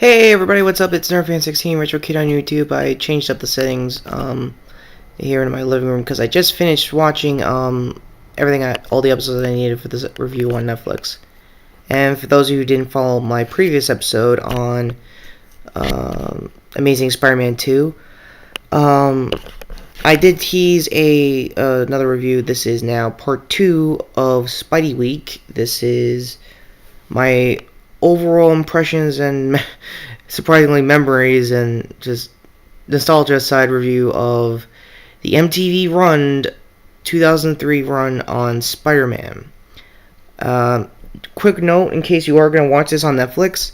Hey everybody, what's up? It's NerdFan16 Retro Kid on YouTube. I changed up the settings here in my living room because I just finished watching everything all the episodes I needed for this review on Netflix. And for those of you who didn't follow my previous episode on Amazing Spider-Man 2, I did tease another review. This is now part 2 of Spidey Week. This is my overall impressions and surprisingly memories and just nostalgia side review of the MTV run 2003 run on Spider-Man. Quick note in case you are going to watch this on Netflix,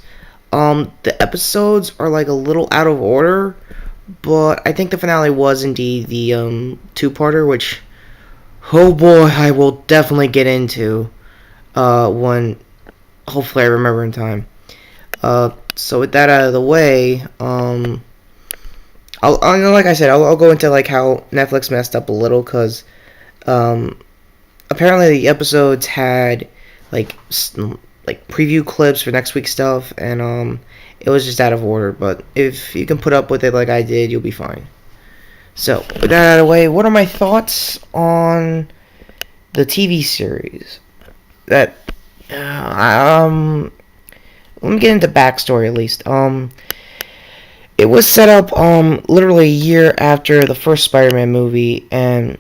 the episodes are like a little out of order, but I think the finale was indeed the two-parter, which, oh boy, I will definitely get into when hopefully I remember in time. So with that out of the way, like I said, I'll go into like how Netflix messed up a little because apparently the episodes had like preview clips for next week's stuff, and it was just out of order. But if you can put up with it like I did, you'll be fine. So with that out of the way, what are my thoughts on the TV series? That let me get into backstory at least. It was set up literally a year after the first Spider-Man movie, and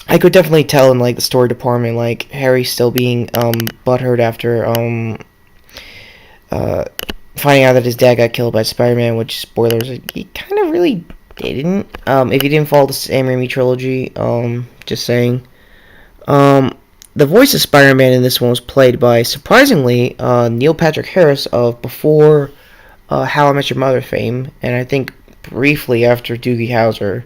I could definitely tell in like the story department, like Harry still being butthurt after finding out that his dad got killed by Spider-Man, which spoilers, he kind of really didn't. If you didn't follow the Sam Raimi trilogy, just saying. The voice of Spider-Man in this one was played by, surprisingly, Neil Patrick Harris of before How I Met Your Mother fame, and I think briefly after Doogie Howser,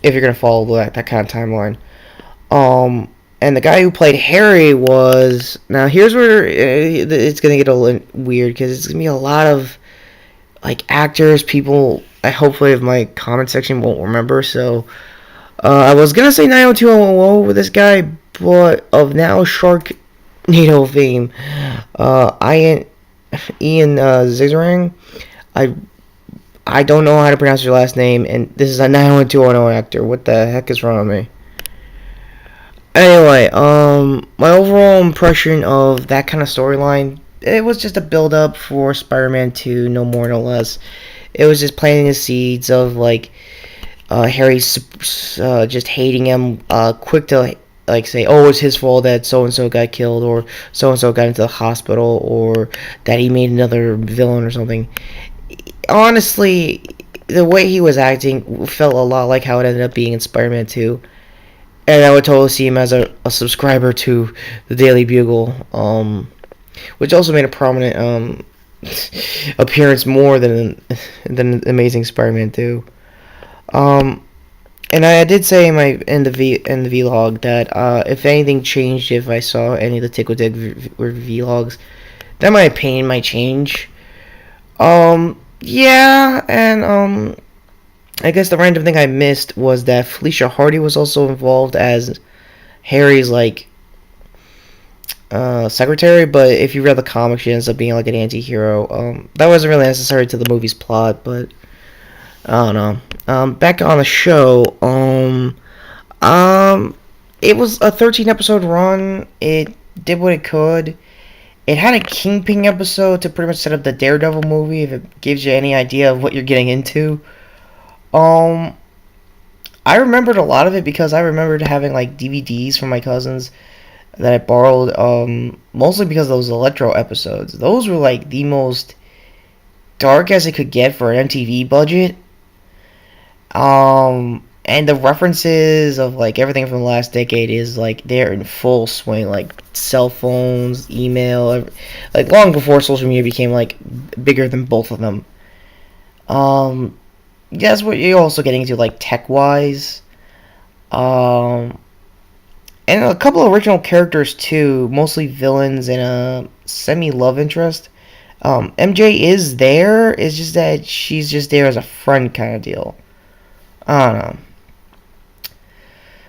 if you're going to follow that kind of timeline. And the guy who played Harry was... Now, here's where it's going to get a little weird, because it's going to be a lot of like actors, people, hopefully if my comment section won't remember, so... I was gonna say 90210 with this guy, but of now Sharknado fame, Ian Zizarang. I don't know how to pronounce your last name, and this is a 90210 actor. What the heck is wrong with me? Anyway, my overall impression of that kind of storyline, it was just a build-up for Spider-Man 2, no more, no less. It was just planting the seeds of, like, Harry's just hating him, quick to like say, oh, it's his fault that so and so got killed, or so and so got into the hospital, or that he made another villain or something. Honestly, the way he was acting felt a lot like how it ended up being in Spider-Man 2, and I would totally see him as a subscriber to the Daily Bugle, which also made a prominent appearance more than Amazing Spider-Man 2. And I did say in the vlog that if anything changed, if I saw any of the Tickle Dick vlogs, that my opinion might change. Yeah, and I guess the random thing I missed was that Felicia Hardy was also involved as Harry's like secretary, but if you read the comic, she ends up being like an anti-hero. That wasn't really necessary to the movie's plot, but I don't know. Back on the show, it was a 13-episode run. It did what it could. It had a Kingpin episode to pretty much set up the Daredevil movie, if it gives you any idea of what you're getting into. I remembered a lot of it because I remembered having, like, DVDs from my cousins that I borrowed, mostly because of those Electro episodes. Those were, like, the most dark as it could get for an MTV budget. And the references of like everything from the last decade is like they're in full swing, like cell phones, email, like long before social media became like bigger than both of them. That's what you're also getting into, like tech wise. And a couple of original characters too, mostly villains and a semi love interest. MJ is there. It's just that she's just there as a friend kind of deal. I don't know.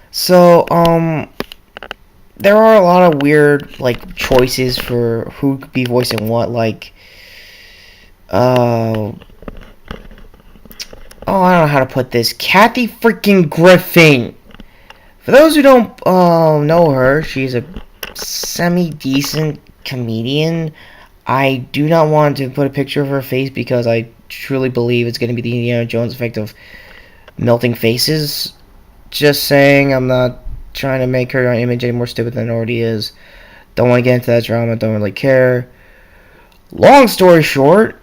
So, there are a lot of weird, like, choices for who could be voicing what. Like, Oh, I don't know how to put this. Kathy freaking Griffin. For those who don't know her, she's a semi-decent comedian. I do not want to put a picture of her face because I truly believe it's going to be the Indiana Jones effect of melting faces. Just saying, I'm not trying to make her image any more stupid than it already is. Don't want to get into that drama, don't really care. Long story short,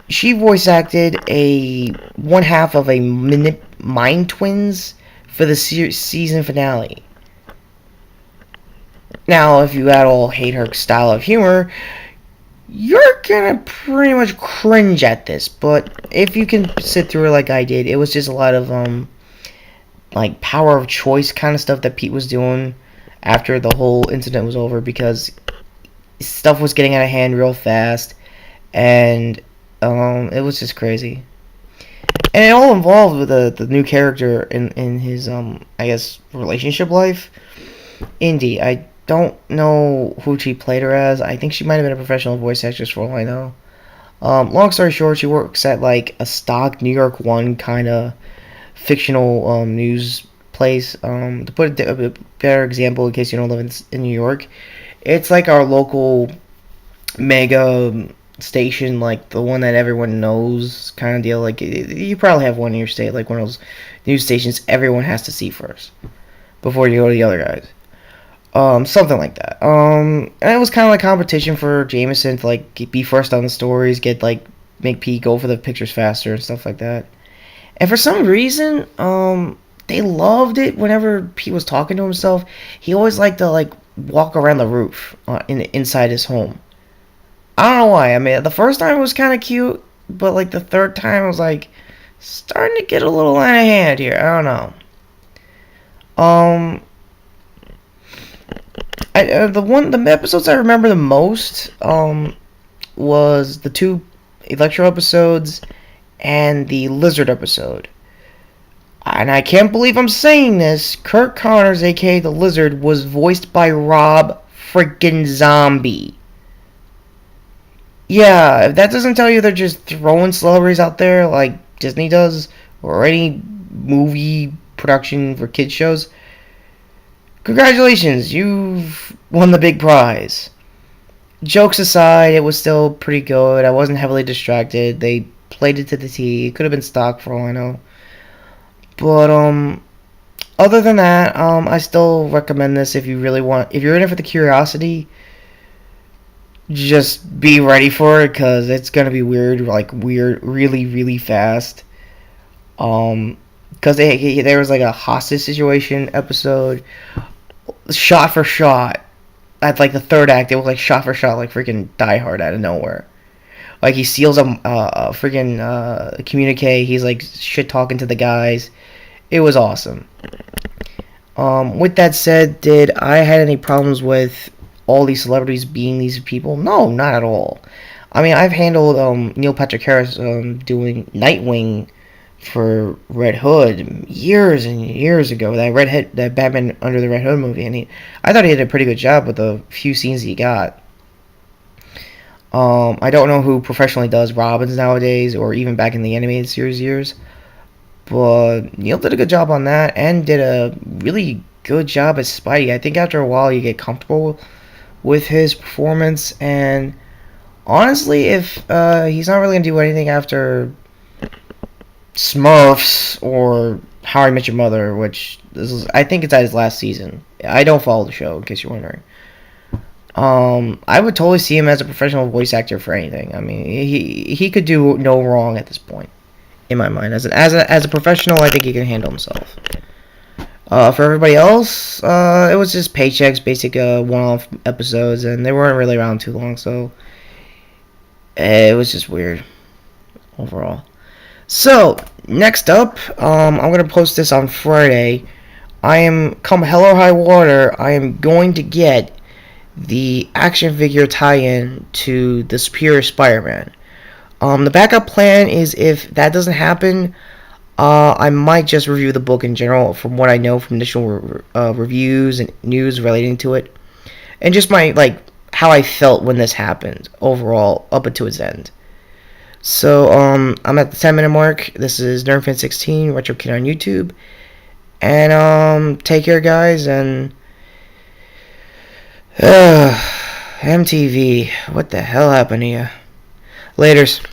she voice acted a one half of a Mind Twins for the season finale. Now, if you at all hate her style of humor, you're gonna pretty much cringe at this. But if you can sit through it like I did, it was just a lot of like power of choice kind of stuff that Pete was doing after the whole incident was over, because stuff was getting out of hand real fast, and it was just crazy. And it all involved with the new character in his I guess relationship life. Indy, I don't know who she played her as. I think she might have been a professional voice actress for all I know. Long story short, she works at like a stock New York One kind of fictional news place. To put a better example, in case you don't live in New York, it's like our local mega station, like the one that everyone knows kind of deal. Like you probably have one in your state, like one of those news stations everyone has to see first before you go to the other guys. Something like that. And it was kind of like competition for Jameson to like be first on the stories, get like make Pete go for the pictures faster and stuff like that. And for some reason, they loved it whenever Pete was talking to himself. He always liked to like walk around the roof inside his home. I don't know why. I mean, the first time it was kind of cute, but like the third time it was like starting to get a little out of hand here. I don't know. The episodes I remember the most was the two Electro episodes and the Lizard episode. And I can't believe I'm saying this. Kirk Connors, aka the Lizard, was voiced by Rob freaking Zombie. Yeah, if that doesn't tell you they're just throwing celebrities out there like Disney does, or any movie production for kids shows, congratulations, you've won the big prize. Jokes aside, it was still pretty good. I wasn't heavily distracted. They played it to the T. It could have been stock for all I know. But other than that, I still recommend this if you really want. If you're in it for the curiosity, just be ready for it, because it's gonna be weird, like weird, really, really fast. Because there was like a hostage situation episode, shot for shot. At like the third act, it was like shot for shot, like freaking Die Hard out of nowhere. Like he steals a freaking communique. He's like shit talking to the guys. It was awesome. With that said, did I had any problems with all these celebrities being these people? No, not at all. I mean, I've handled Neil Patrick Harris doing Nightwing for Red Hood years and years ago. That Batman Under the Red Hood movie, and I thought he did a pretty good job with the few scenes he got. I don't know who professionally does Robins nowadays, or even back in the animated series years, but Neil did a good job on that, and did a really good job as Spidey. I think after a while you get comfortable with his performance, and honestly, if he's not really gonna do anything after Smurfs or How I Met Your Mother, which I think it's at his last season. I don't follow the show, in case you're wondering. I would totally see him as a professional voice actor for anything. I mean, he could do no wrong at this point, in my mind. As a professional, I think he can handle himself. For everybody else, it was just paychecks, basic one-off episodes, and they weren't really around too long, so it was just weird overall. So, next up, I'm going to post this on Friday. Come hell or high water, I am going to get the action figure tie-in to the Superior Spider-Man. The backup plan is, if that doesn't happen, I might just review the book in general from what I know from initial reviews and news relating to it. And just how I felt when this happened overall up until its end. So I'm at the 10-minute mark. This is NerdFan16 Retro Kid on YouTube, and take care, guys, and MTV, what the hell happened to you? Laters.